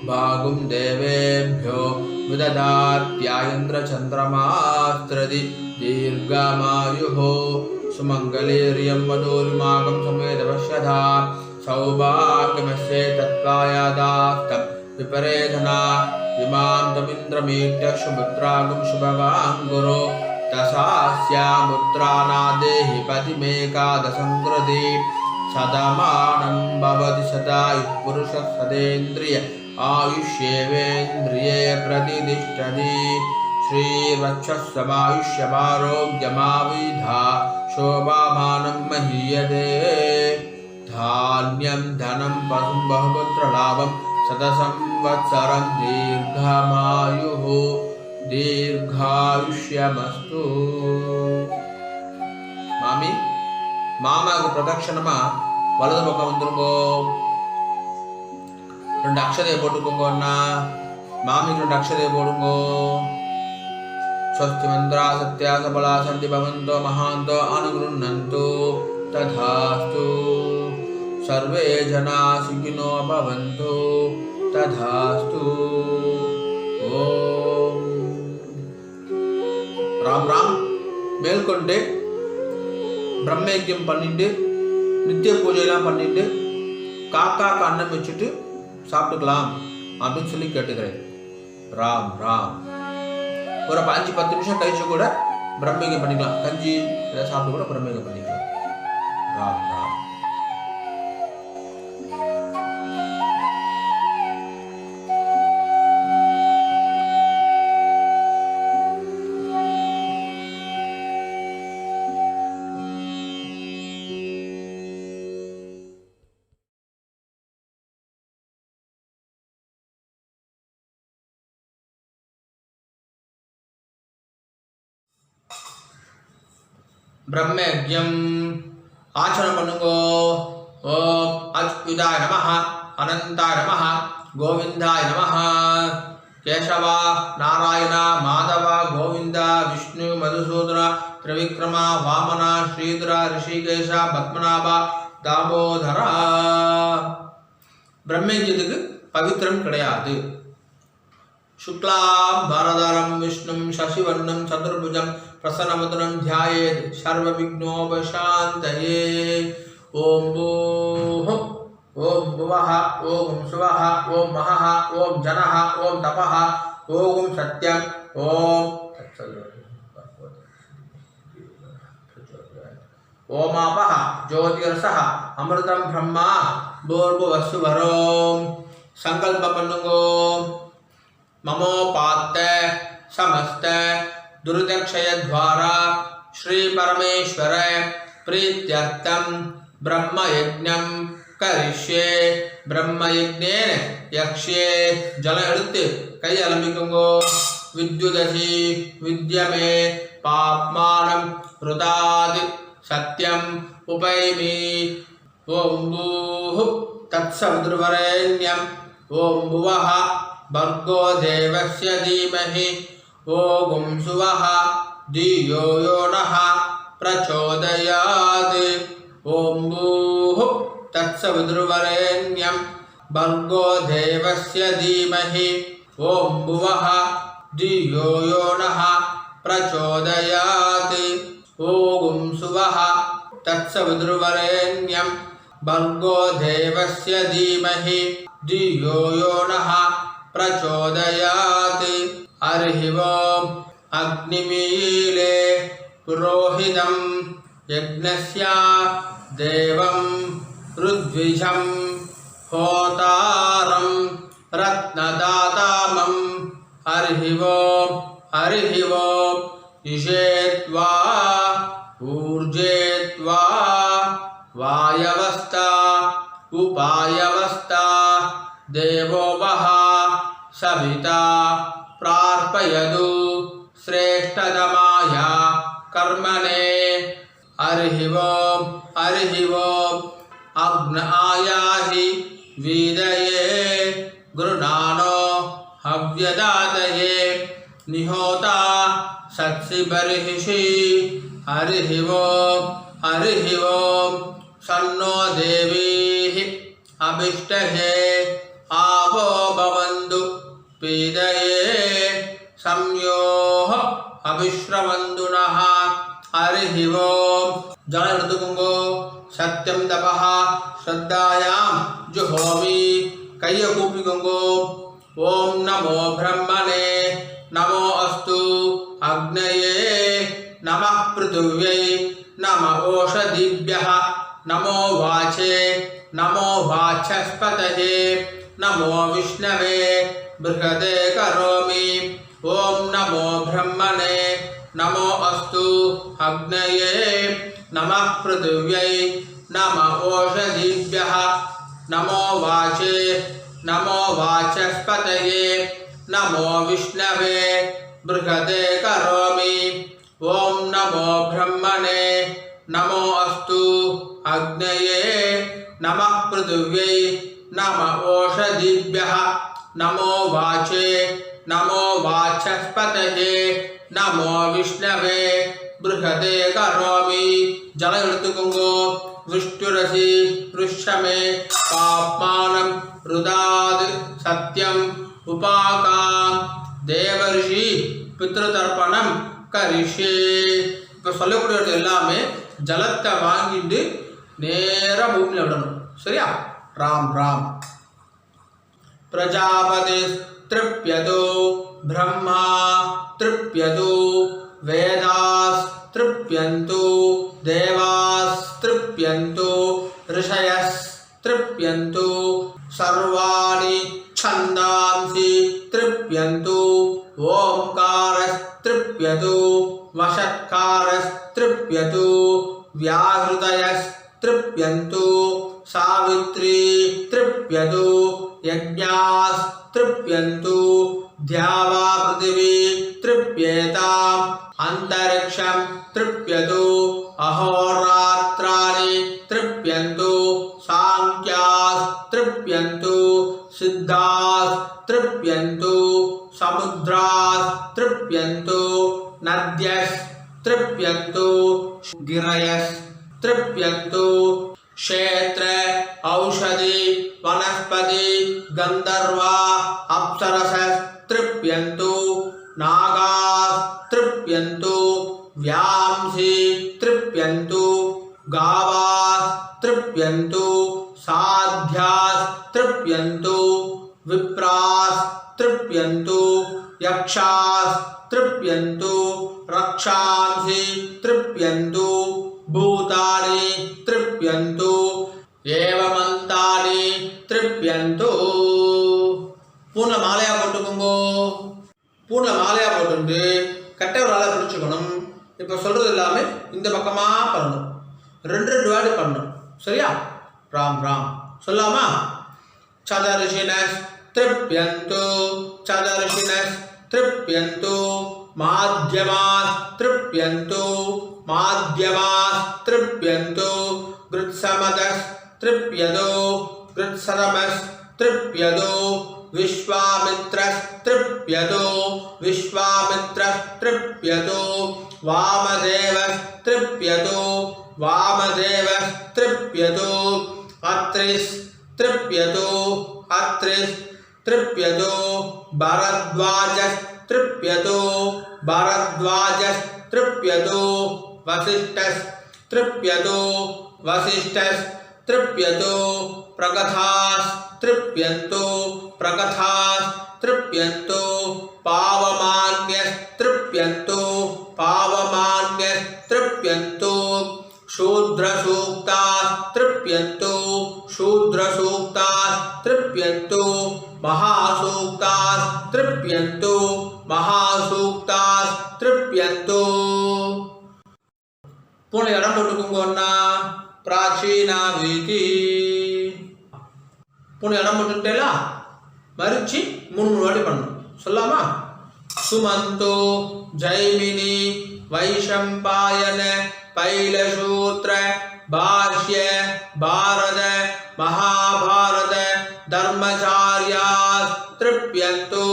भागुं देवेभ्यो विददात्यायन्द्रचन्द्रमास्त्रदि दीर्घमायुः सुमङ्गलीर्यं वधूरिमागं समेदपश्यथा सौभाग्यमस्ये तत्त्वायादास्तं विपरेधना इमां तमिन्द्रमीट्य शुभद्रागं शुभगाङ्गुरो तसास्यामुत्रानादेहि पतिमेकादशङ्कृति सदमानं भवति सदायुः पुरुषः सदेन्द्रिय आयुष्येवेन्द्रिये प्रतिष्ठति। श्रीवक्षस्समायुष्यमारोग्यमाविधा शोभामानं महीयते। धान्यं धनं पशुं बहुपुत्रलाभं शतसंवत्सरं दीर्घमायुः दीर्घायुष्यमस्तु. மாமி மாமாவுக்கு பிரதட்சணமா வலது பக்கம் வந்துருங்கோ. 2 அக்ஷதையை போட்டுக்கோங்க அண்ணா. மாமிக்கு 2 அக்ஷதையை போடுங்கோ. ஸ்வஸ்தி மந்திரா சத்யா சபலா சந்தி பவந்தோ மகாந்தோ அனுகிருண்ணந்து ததாஸ்து. சர்வே ஜனா சுகினோ பவந்து ததாஸ்து. ஓம் ராம் ராம். மேற்கொண்டு பிரம்மயஜ்யம் பண்ணிட்டு நித்திய பூஜையெல்லாம் பண்ணிட்டு காக்காக்கு அன்னம் வச்சுட்டு சாப்பிட்டுக்கலாம் அப்படின்னு சொல்லி கேட்டுக்கிறேன். ராம் ராம். ஒரு 5-10 நிமிஷம் கழிச்சு கூட பிரம்மயஜ்யம் பண்ணிக்கலாம். கஞ்சி இதை சாப்பிட்டு கூட பிரம்மயஜ்யம் பண்ணிக்கலாம். ராம் ராம். பிரம்மயஜ்யம் ஆச்சரணம் பண்ணுங்கோ. ஓம் அச்சுதாய நமஹ அனந்தாய நமஹ கோவிந்தாய நமஹ. கேசவா நாராயண மாதவ கோவிந்த விஷ்ணு மதுசூதன திரிவிக்ரம வாமன ஸ்ரீதர ரிஷிகேஷ பத்மநாப தாமோதரா. பிரம்மயஜ்யத்துக்கு பவித்திரம் கிடையாது. शुक्लां भरधरं विष्णुं शशिवर्णं चतुर्भुजं प्रसन्नवदनं ध्यायेत् सर्वविघ्नोपशान्तये। ॐ भूः ॐ भुवः ॐ सुवः ॐ महः ॐ जनः ॐ तपः ॐ सत्यं ॐ ओमापः ज्योतिरसः अमृतं ब्रह्मा भूर्भुवस्सुवरों. संकल्प पन्नुगो. ममोपात्त समस्त दुर्दक्षय द्वारा श्री परमेश्वर प्रीत्यर्थम ब्रह्मयज्ञं करिष्ये. ब्रह्मयज्ञेन यक्ष्ये. जल எடுத்து கை அலம்பிக்குங்கோ. विद्युदसि विद्यमे पाप्मानं ऋतादि सत्यम उपैमि. ओम भूः तत्सवितुर्वरेण्यं ओम भुवः भर्गो देवस्य धीमहि ओम सुवः धियो यो नः प्रचोदयात्. ओम भूः तत्सवितुर्वरेण्यं भर्गो देवस्य धीमहि ओम भुवः धियो यो नः प्रचोदयात्. ओम सुवः तत्सवितुर्वरेण्यं भर्गो देवस्य धीमहि धियो यो नः प्रचोदयात्. हरिः ओम्. अग्निमीले पुरोहितं यज्ञस्य देवं ऋद्विजं होतारं रत्नदातामं हरिः ओं इषेत्वा ऊर्जेत्वा वायवस्था उपायवस्था देवो वः सविता प्रार्पयतु श्रेष्ठतमाय कर्मणे हरिः ओं अग्न आयाहि वीदये गृणानो हव्यदातये निहोता सत्सि बर्हिषि हरिः ओं सन्नो देवीः अभिष्टहे आवो भवन्तु पीदये संयोः अभिश्रवन्तु नः हरिः ओं जलऋतुकुंगो सत्यं तपः श्रद्धायां जुहोमि कय्यकूपिकुंगो ओम नमो ब्रह्मणे नमो अस्तु अग्नये नमः पृथिव्यै नमः ओषधिभ्यः नमो वाचे नमो वाचस्पतये नमो विष्णवे बृहदे करोमि ओम नमो ब्रह्मणे नमो अस्तु अग्नये नमः पृथिव्यै नमः ओषधिभ्यः नमो वाचे नमो वाचस्पतये नमो विष्णवे बृहदे करोमि ओम नमो ब्रह्मणे नमो अस्तु अग्नये नमः पृथिव्यै नमः ओषधिभ्यः नमो वाचे नमो वाचस्पतये नमो विष्णवे बृहदे करोमि जलऋतुकुंगो विष्णुरसि पृष्ठमे पाप्मानं रुदाद सत्यम् उपाकाम देवर्षि पितृतर्पणம் கரிஷே. இப்போ சொல்லக்கூடியது எல்லாமே ஜலத்தை வாங்கிட்டு நேரா பூமியில் விடணும். சரியா? ராம் ராம். प्रजापति तृप्यतो ब्रह्मा तृप्यतो वेदास् तृप्यन्तु देवास् तृप्यन्तु ऋषयस् तृप्यन्तु सर्वाणि छन्दांसि तृप्यन्तु ओंकारस् तृप्यतु वषट्कारस् तृप्यतु व्याहृतयस् तृप्यन्तु सावित्री तृप्यतु यज्ञास् तृप्यन्तु द्यावा पृथिवी तृप्येताम् अंतरिक्षं तृप्यतु अहोरात्राणि तृप्यन्तु सांख्यास् तृप्यन्तु सिद्धास् तृप्यन्तु समुद्रास् तृप्यन्तु नद्यस् तृप्यन्तु गिरयस् तृप्यन्तु क्षेत्र औषधि वनस्पति गंधर्वा अप्सरसस् तृप्यन्तु नागास् तृप्यन्तु व्यांसी तृप्यन्तु गावास् तृप्यन्तु साध्यास् तृप्यन्तु विप्रास् तृप्यन्तु यक्षास् तृप्यन्तु रक्षांसि तृप्यन्तु भूतानि तृप्यन्तु एवमन्तानि तृप्यन्तु. பூர்ண மாலையா போட்டுக்கோங்கோ. பூர்ண மாலையா போட்டு கட்டை ஒரு ஆளை பிடிச்சுக்கணும். இப்போ சொல்றது எல்லாமே இந்த பக்கமா பண்ணணும். ரெண்டு வாட்டி பண்ணணும். சரியா? ராம் ராம் சொல்லாமா? சதர்ஷினஸ் तृप्यन्तु चदर्शिनस् तृप्यन्तु माध्यमास् तृप्यन्तु माध्यमास् तृप्यन्तु गृत्समदस् तृप्यतो गृत्सदमस् तृप्यतो विश्वामित्रस् तृप्यतो विश्वामित्रस् तृप्यतो वामदेवस् तृप्यतो वामदेवस् तृप्यतो अत्रिस् तृप्यतो अत्रिस् तृप्यतो भरद्वाजस् तृप्यतो भरद्वाजस् तृप्यतो वसिष्ठस् तृप्यतो वसिष्ठस् तृप्यतो प्रगथास् तृप्यन्तो प्रगथास् तृप्यन्तो पावमान्यस् तृप्यन्तो पावमान्यस् तृप्यन्तु शूद्रसूक्तास्तृप्यन्तु शूद्रसूक्तास्तृप्यन्तु महासूक्तास्तृप्यन्तु महासूक्तास्तृप्यन्तु போன இடம் போட்டுக்கோங்கன்னா பிராச்சீனா வீதி போன இடம் போட்டுட்டேல மறிச்சு 3 வாட்டி பண்ணணும் சொல்லாமா சுமந்தோ ஜைமினி வைஷம்பாயன பைலசூத்ர பாஷ்ய பாரத மகாபாரத தர்மச்சார்யா திருப்யந்தோ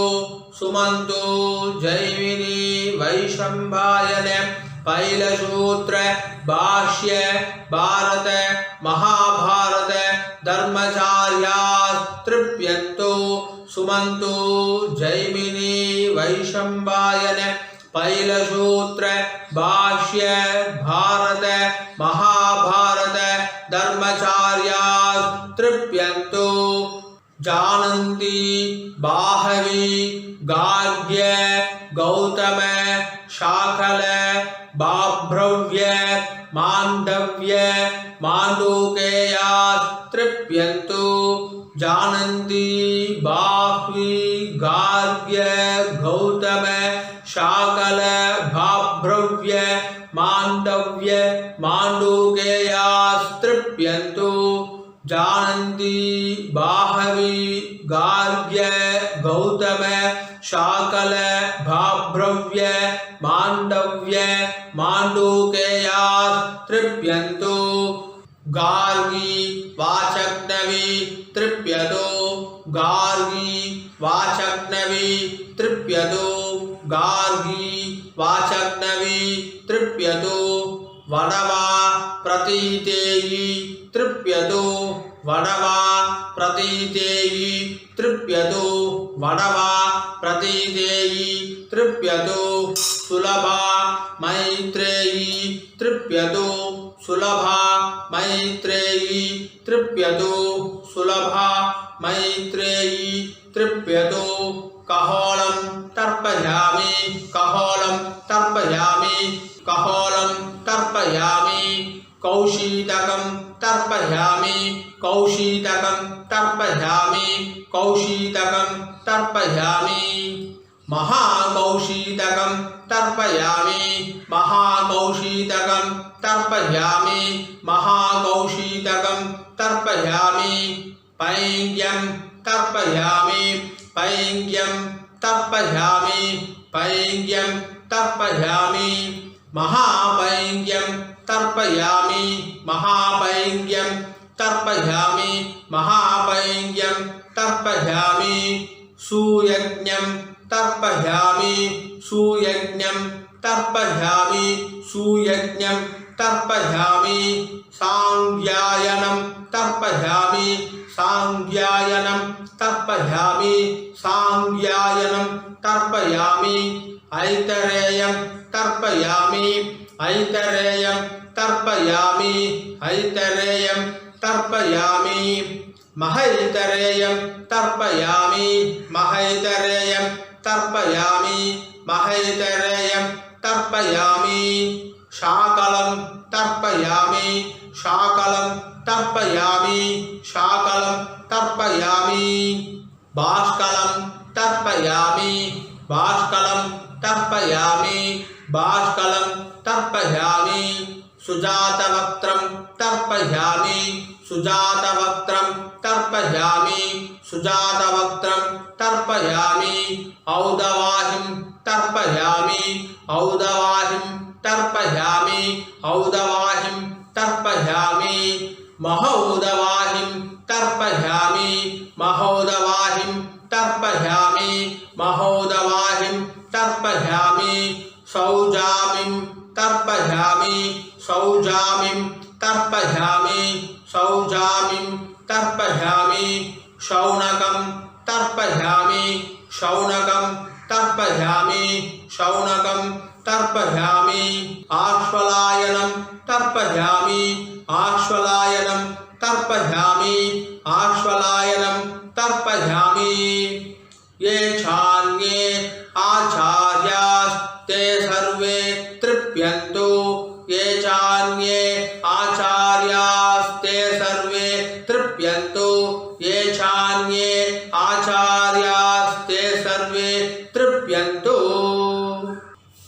சுமந்தோ ஜைமினி வைஷம்பாயன பைலசூத்ர பாஷ்ய பாரத மகாபாரத தர்மச்சார்யா திருப்யந்தோ சுமந்தோ ஜைமினி வைஷம்பாயன பைலசூத்ர பாஷ்ய பாரத மகாபாரத தர்மச்சார்யா திருப்யந்தோ जानन्ति बाहवी गार्ग्य गौतम शाकल बाभ्रव्य मांडव्य मांडूकेया तृप्यन्तु जानन्ति बाह्वी गार्ग्य गौतम शाकल बाभ्रव्य मांडव्य मांडूकेया तृप्यन्तु जानन्ति बाहवी गार्ग्य गौतम शाकल भाभ्रव्य मांडव्य मांडूकेया तृप्यन्तु गार्गी वाचक्नवी तृप्यतो गार्गी वाचक्नवी तृप्यतो गार्गी वाचक्नवी तृप्यतो वडवा प्रतीतेयी तृप्यतो वडवा प्रतीतेयी तृप्यतो वडवा प्रतीतेयी तृप्यतो सुलभा मैत्रेयी तृप्यतो सुलभा मैत्रेयी तृप्यतो सुलभा मैत्रेयी तृप्यतो कहोलं तर्पयामि कहोलं तर्पयामि कहोलं तर्पयामि कौशीतकं तर्पयामि कौशीतकं तर्पयामि कौशीतकं तर्पयामि महाकौशीतकं तर्पयामि महाकौशीतकं तर्पयामि महाकौशीतकं तर्पयामि पैङ्ग्यं तर्पयामि पैङ्ग्यं तर्पयामि पैङ्ग्यं तर्पयामि महापैङ्ग्यं तर्पयामि महापैङ्ग्यं तर्पयामि महापैङ्ग्यं तर्पयामि सुयज्ञं तर्पयामि सुयज्ञं तर्पयामि सुयज्ञं तर्पयामि सांज्ञायनं तर्पयामि सांज्ञायनं तर्पयामि सांज्ञायनं तर्पयामि ऐतरेयं तर्पयामि ऐतरेयं तर्पयामि ऐतरेयं तर्पयामि महैतरेयं तर्पयामि महैतरेयं तर्पयामि महैतरेयं तर्पयामि शाकलं तर्पयामि शाकलं तर्पयामि शाकलं तर्पयामि बाष्कलं तर्पयामि बाष्कलं तर्पयामि बाष्कलं तर्पयामि सुजातवक्त्रं तर्पयामि सुजातवक्त्रं तर्पयामि सुजातवक्त्रं तर्पयामि औदवाहिं तर्पयामि औदवाहिं तर्पयामि औदवाहिं तर्पयामि महौदवाहिं तर्पयामि महौदवाहिं तर्पयामि महौदवाहिं तर्पयामि सौजामिं तर्पयामि सौजामिं तर्पयामि सौजामिं तर्पयामि शौनकं तर्पयामि शौनकं तर्पयामि शौनकं तर्पयामि आश्वलायनं तर्पयामि आश्वलायनं तर्पयामि आश्वलायनं तर्पयामि ये चान्ये आचार्यास्ते सर्वे तृप्यन्तु सर्वे तृप्यन्तु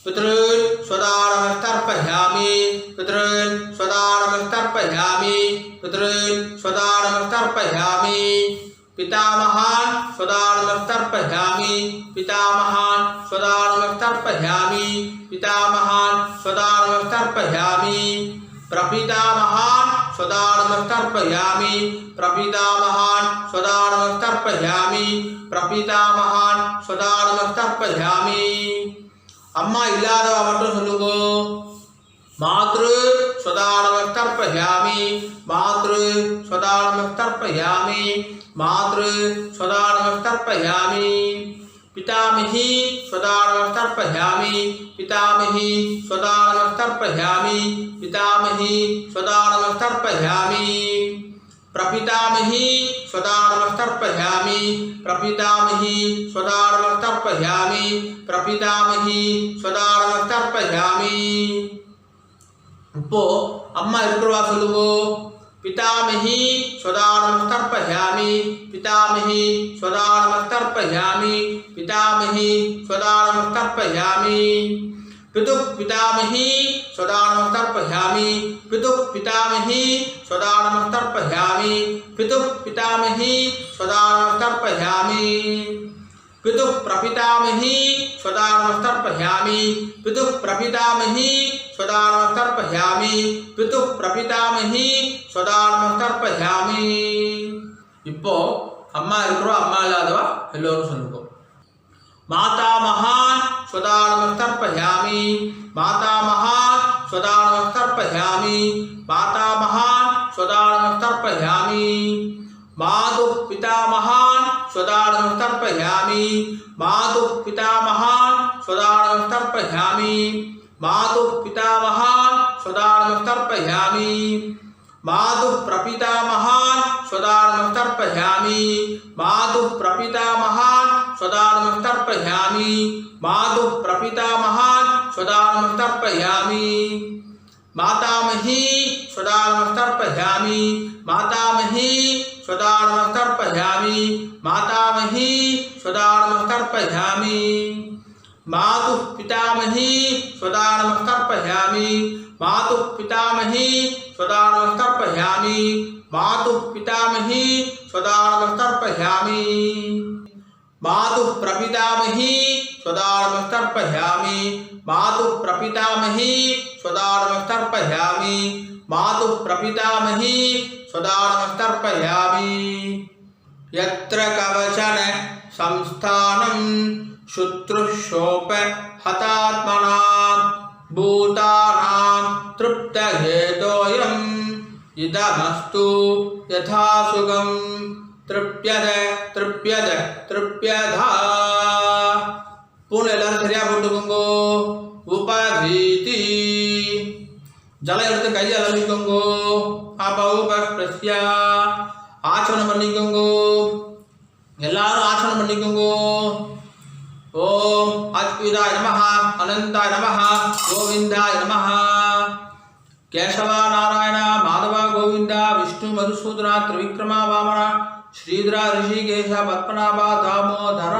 पितॄन् स्वदानमस्तर्पयामि पितॄन् स्वदानमस्तर्पयामि पितॄन् स्वदानमस्तर्पयामि पितामहान् स्वदानमस्तर्पयामि पितामहान् स्वदानमस्तर्पयामि पितामहान् स्वदानमस्तर्पयामि प्रपितामहान् स्वदानमस्तर्पयामि प्रपितामहान् स्वदानमस्तर्पयामि प्रपितामहान् स्वदानमस्तर्पयामि अम्मा इल्लादवा मट्टुम सोल्लुंगो मातृ स्वदानमस्तर्पयामि मातृ स्वदानमस्तर्पयामि मातृ स्वदानमस्तर्पयामि पितामही स्वदानमस्तर्पयामि पितामही स्वदानमस्तर्पयामि पितामही स्वदानमस्तर्पयामि प्रपितामही स्वदानमस्तर्पयामि प्रपितामही स्वदानमस्तर्पयामि प्रपितामही स्वदानमस्तर्पयामि இப்போ அம்மா இருக்கிறவா சொல்லுவோம் पितामही स्वदानमस्तर्पयामि पितामही स्वदानमस्तर्पयामि पितामही स्वदानमस्तर्पयामि पितुः पितामही स्वदानमस्तर्पयामि पितुः पितामही स्वदानमस्तर्पयामि पितुः पितामही स्वदानमस्तर्पयामि पितुः प्रपितामही स्वदानमस्तर्पयामि पितुः प्रपितामही स्वदानमस्तर्पयामि पितुः प्रपितामही स्वदानमस्तर्पयामि இப்போ அம்மா இருக்கிறோம் அம்மா இல்லாதவா எல்லோரும் சொல்லுவோம் मातामहान् स्वदानमस्तर्पयामि मातामहान् स्वदानमस्तर्पयामि मातामहान् स्वदानमस्तर्पयामि मातुः पितामहान् स्वदानमस्तर्पयामि मातुः पितामहान् स्वदानमस्तर्पयामि मातुः पितामहान् स्वदानमस्तर्पयामि मातुः प्रपितामहान् स्वदानमस्तर्पयामि मातुः प्रपितामहान् स्वदानमस्तर्पयामि मातुः प्रपितामहान् स्वदानमस्तर्पयामि मातामही स्वदानमस्तर्पयामि मातामही स्वदानमस्तर्पयामि मातामही स्वदानमस्तर्पयामि मातुः पितामही स्वदानमस्तर्पयामि मातुः पितामही स्वदानमस्तर्पयामि मातुः पितामही स्वदानमस्तर्पयामि मातुः प्रपितामही स्वदानमस्तर्पयामि मातुः प्रपितामही स्वदानमस्तर्पयामि मातुः प्रपितामही स्वदानमस्तर्पयामि यत्र कवचन संस्थानं शुश्रूषोप हतात्मनां भूतानां तृप्तहेतोऽयम् इदमस्तु यथा सुगं तृप्यद तृप्यद तृप्यधा पूर्ण எல்லாரும் சரியா போட்டுக்கோங்க உபவீதி ஜலம் எடுத்து கையை அளவிக்கோங்க அபௌபஸ்ய ஆச்சரணம் பண்ணிக்கோங்க எல்லாரும் ஆச்சரணம் பண்ணிக்கோங்க ஓம் அத்விதாய நமஹ அனந்தாய நமஹ கோவிந்தாய நமஹ केशव नारायण माधव गोविंद विष्णु मधुसूदन त्रिविक्रम वामन श्रीधर ऋषिकेश पद्मनाभ दामोदर।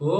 ओ